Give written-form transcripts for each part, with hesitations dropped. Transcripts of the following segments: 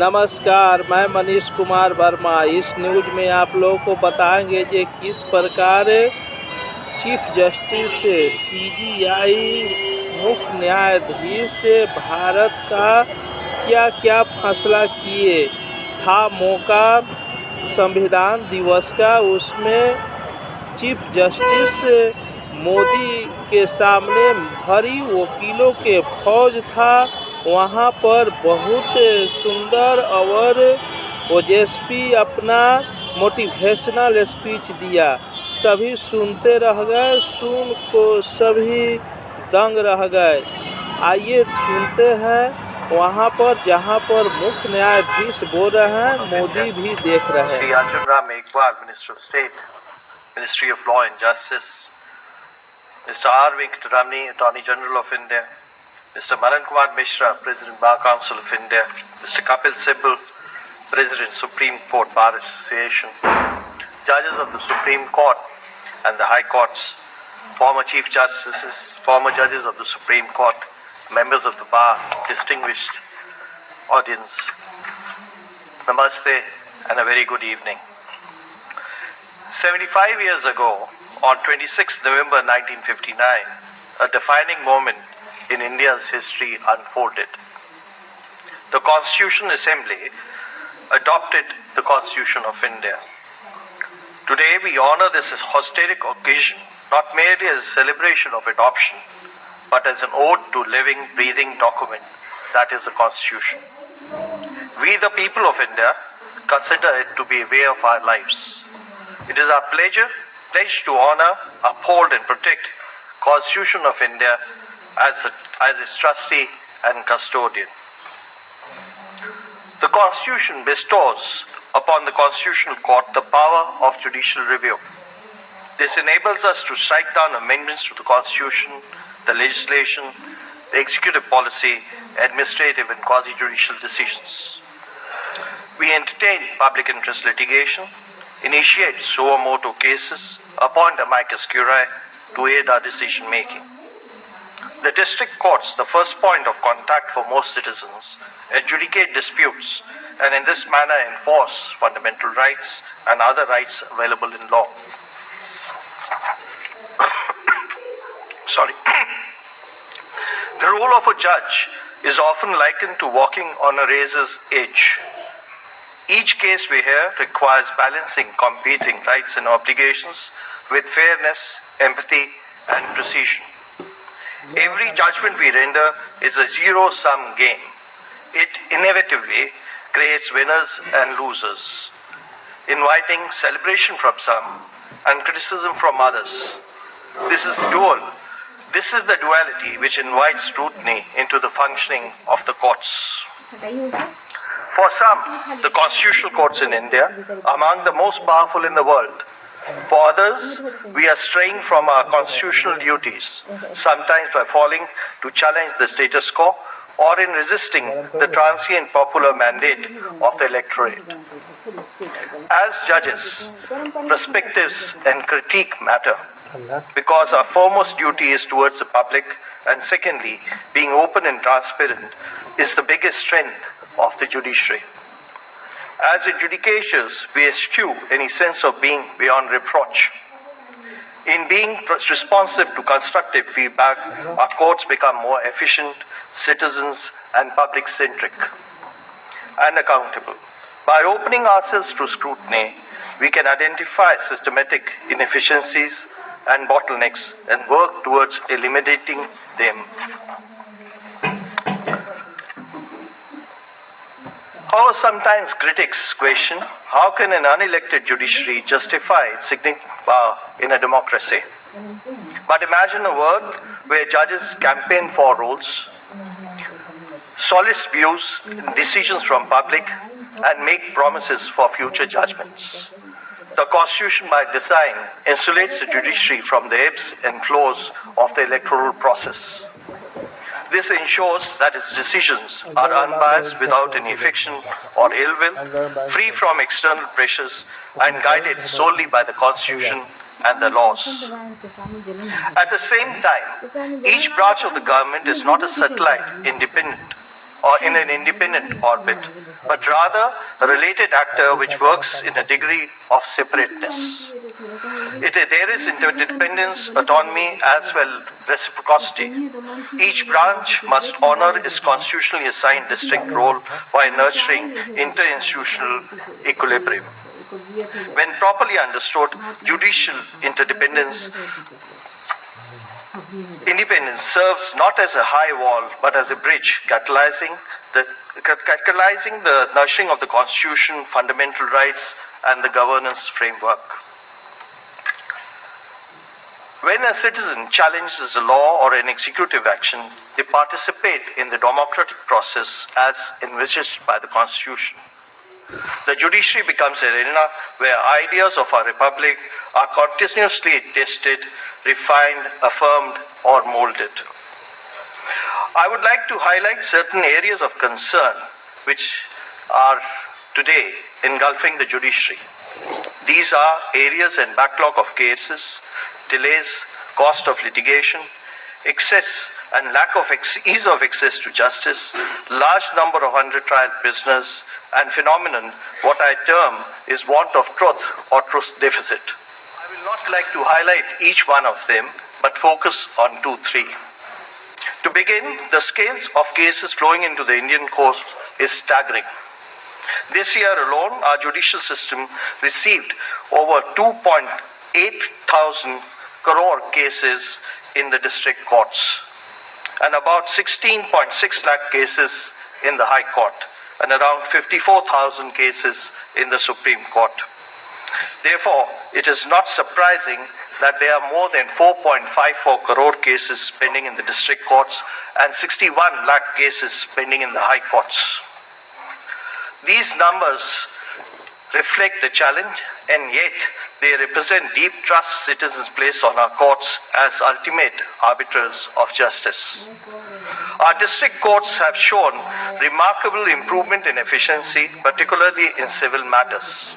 नमस्कार, मैं मनीष कुमार वर्मा। इस न्यूज में आप लोगों को बताएंगे कि किस प्रकार चीफ जस्टिस सीजीआई मुख्य न्यायाधीश भारत का क्या क्या फैसला किए था। मौका संविधान दिवस का, उसमें चीफ जस्टिस मोदी के सामने भरी वकीलों के फौज था। वहाँ पर बहुत सुंदर और ओजेस्पी अपना मोटिवेशनल स्पीच दिया। सभी सुनते रह गए, सुन को सभी दंग रह गए। आइए सुनते हैं वहाँ पर जहाँ पर मुख्य न्यायाधीश बोल रहे हैं, मोदी भी देख रहे हैं। Shri Arjun Ram Meghwal, minister of state, ministry of law and justice, mister R Venkataramani, attorney general of India, Mr. Manan Kumar Mishra, President Bar Council of India, Mr. Kapil Sibal, President Supreme Court Bar Association, judges of the Supreme Court and the High Courts, former Chief Justices, former judges of the Supreme Court, members of the Bar, distinguished audience, Namaste and a very good evening. 75 years ago, on 26 November 1959, a defining moment in India's history unfolded. The Constitutional Assembly adopted the Constitution of India. Today we honor this historic occasion not merely as a celebration of adoption, but as an ode to living, breathing document that is the Constitution. We, the people of India, consider it to be a way of our lives. It is our pledge to honor, uphold and protect Constitution of India as its trustee and custodian. The Constitution bestows upon the Constitutional Court the power of judicial review. This enables us to strike down amendments to the Constitution, the legislation, the executive policy, administrative and quasi-judicial decisions. We entertain public interest litigation, initiate suo motu cases, appoint amicus curiae to aid our decision making. The district courts, the first point of contact for most citizens, adjudicate disputes and in this manner enforce fundamental rights and other rights available in law. The role of a judge is often likened to walking on a razor's edge. Each case we hear requires balancing competing rights and obligations with fairness, empathy and precision. Every judgment we render is a zero-sum game. It inevitably creates winners and losers, inviting celebration from some and criticism from others. This is dual. This is the duality which invites scrutiny into the functioning of the courts. For some, the constitutional courts in India are among the most powerful in the world. For others, we are straying from our constitutional duties, sometimes by falling to challenge the status quo or in resisting the transient popular mandate of the electorate. As judges, perspectives and critique matter because our foremost duty is towards the public, and secondly, being open and transparent is the biggest strength of the judiciary. As adjudicators, we eschew any sense of being beyond reproach. In being responsive to constructive feedback, our courts become more efficient, citizens and public-centric and accountable. By opening ourselves to scrutiny, we can identify systematic inefficiencies and bottlenecks and work towards eliminating them. However, sometimes critics question, how can an unelected judiciary justify its significant power in a democracy? But imagine a world where judges campaign for rules, solicit views, decisions from public, and make promises for future judgments. The Constitution, by design, insulates the judiciary from the ebbs and flows of the electoral process. This ensures that its decisions are unbiased, without any fiction or ill will, free from external pressures, and guided solely by the Constitution and the laws. At the same time, each branch of the government is not a satellite, independent. or in an independent orbit, but rather a related actor which works in a degree of separateness. There is interdependence, autonomy, as well reciprocity. Each branch must honor its constitutionally assigned distinct role while nurturing interinstitutional equilibrium. When properly understood, judicial independence serves not as a high wall but as a bridge catalyzing the nurturing of the Constitution, fundamental rights, and the governance framework. When a citizen challenges a law or an executive action, they participate in the democratic process as envisaged by the Constitution. The judiciary becomes an arena where ideas of our republic are continuously tested, refined, affirmed, or molded. I would like to highlight certain areas of concern which are today engulfing the judiciary. These are areas and backlog of cases, delays, cost of litigation, excess and lack of ease of access to justice, large number of under-trial prisoners, and phenomenon what I term is want of truth or truth deficit. I will not like to highlight each one of them, but focus on 2-3. To begin, the scales of cases flowing into the Indian courts is staggering. This year alone, our judicial system received over 2.8 thousand crore cases in the district courts and about 16.6 lakh cases in the High Court and around 54,000 cases in the Supreme Court. Therefore, it is not surprising that there are more than 4.54 crore cases pending in the district courts and 61 lakh cases pending in the high courts. These numbers reflect the challenge, and yet they represent deep trust citizens place on our courts as ultimate arbiters of justice. Our district courts have shown remarkable improvement in efficiency, particularly in civil matters.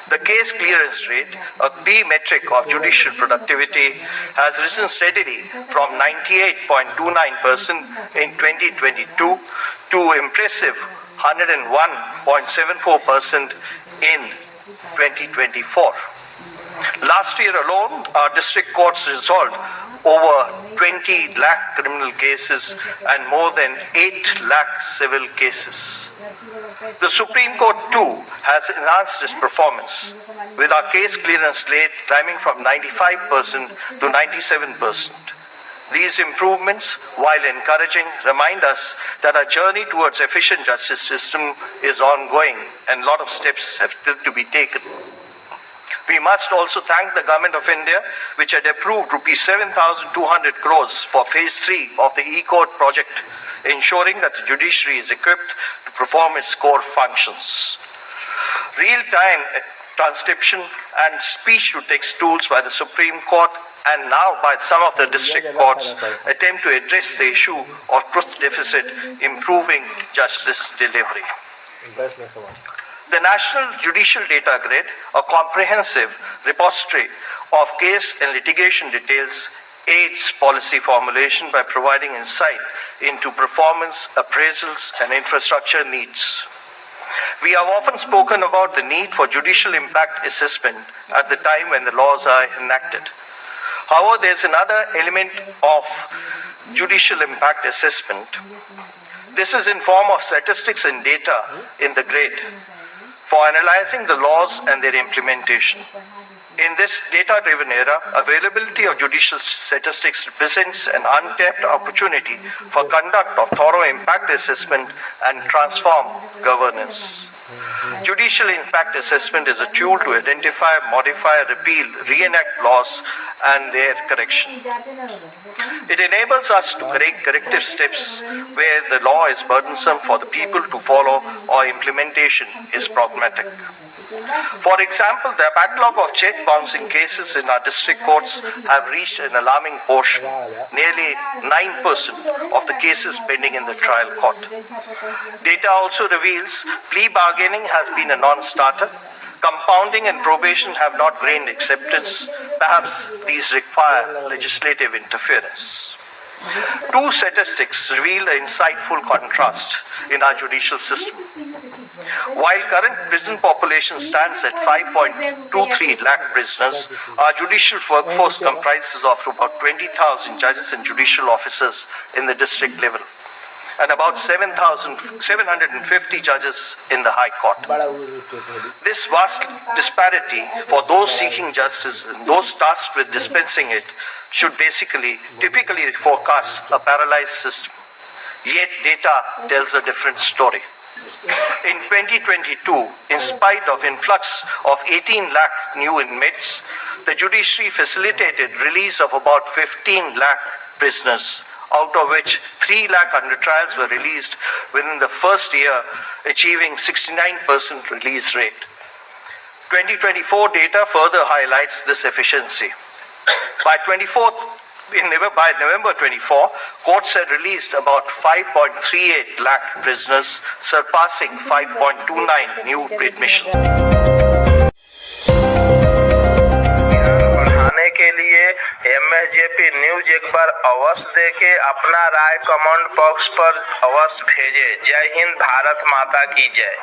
The case clearance rate, a key metric of judicial productivity, has risen steadily from 98.29% in 2022 to impressive 101.74% in 2024. Last year alone, our district courts resolved over 20 lakh criminal cases and more than 8 lakh civil cases. The Supreme Court too has enhanced its performance, with our case clearance rate climbing from 95% to 97%. These improvements, while encouraging, remind us that our journey towards efficient justice system is ongoing and a lot of steps have still to be taken. We must also thank the Government of India, which had approved Rs 7,200 crores for Phase 3 of the e-court project, ensuring that the judiciary is equipped to perform its core functions. Real-time transcription and speech-to-text tools by the Supreme Court and now by some of the district courts attempt to address the issue of truth deficit, improving justice delivery. The National Judicial Data Grid, a comprehensive repository of case and litigation details, aids policy formulation by providing insight into performance, appraisals, and infrastructure needs. We have often spoken about the need for judicial impact assessment at the time when the laws are enacted. However, there is another element of judicial impact assessment. This is in form of statistics and data in the grid for analyzing the laws and their implementation. In this data-driven era, availability of judicial statistics represents an untapped opportunity for conduct of thorough impact assessment and transform governance. Judicial impact assessment is a tool to identify, modify, repeal, reenact laws and their correction. It enables us to take corrective steps where the law is burdensome for the people to follow or implementation is problematic. For example, the backlog of check bouncing cases in our district courts have reached an alarming portion, nearly 9% of the cases pending in the trial court. Data also reveals plea bargaining has been a non-starter. Compounding and probation have not gained acceptance. Perhaps these require legislative interference. Two statistics reveal an insightful contrast in our judicial system. While current prison population stands at 5.23 lakh prisoners, our judicial workforce comprises of about 20,000 judges and judicial officers in the district level, and about 750 judges in the High Court. This vast disparity for those seeking justice and those tasked with dispensing it should typically forecast a paralyzed system. Yet data tells a different story. In 2022, in spite of influx of 18 lakh new inmates, the judiciary facilitated release of about 15 lakh prisoners, out of which 3 lakh under trials were released within the first year, achieving 69% release rate. 2024 data further highlights this efficiency. By November 24, courts had released about 5.38 lakh prisoners, surpassing 5.29 new admissions. बढ़ाने के लिए MSJP news एक बार अवश्य देखे, अपना राय comment box पर अवश्य भेजे। जय हिंद, भारत माता की जय।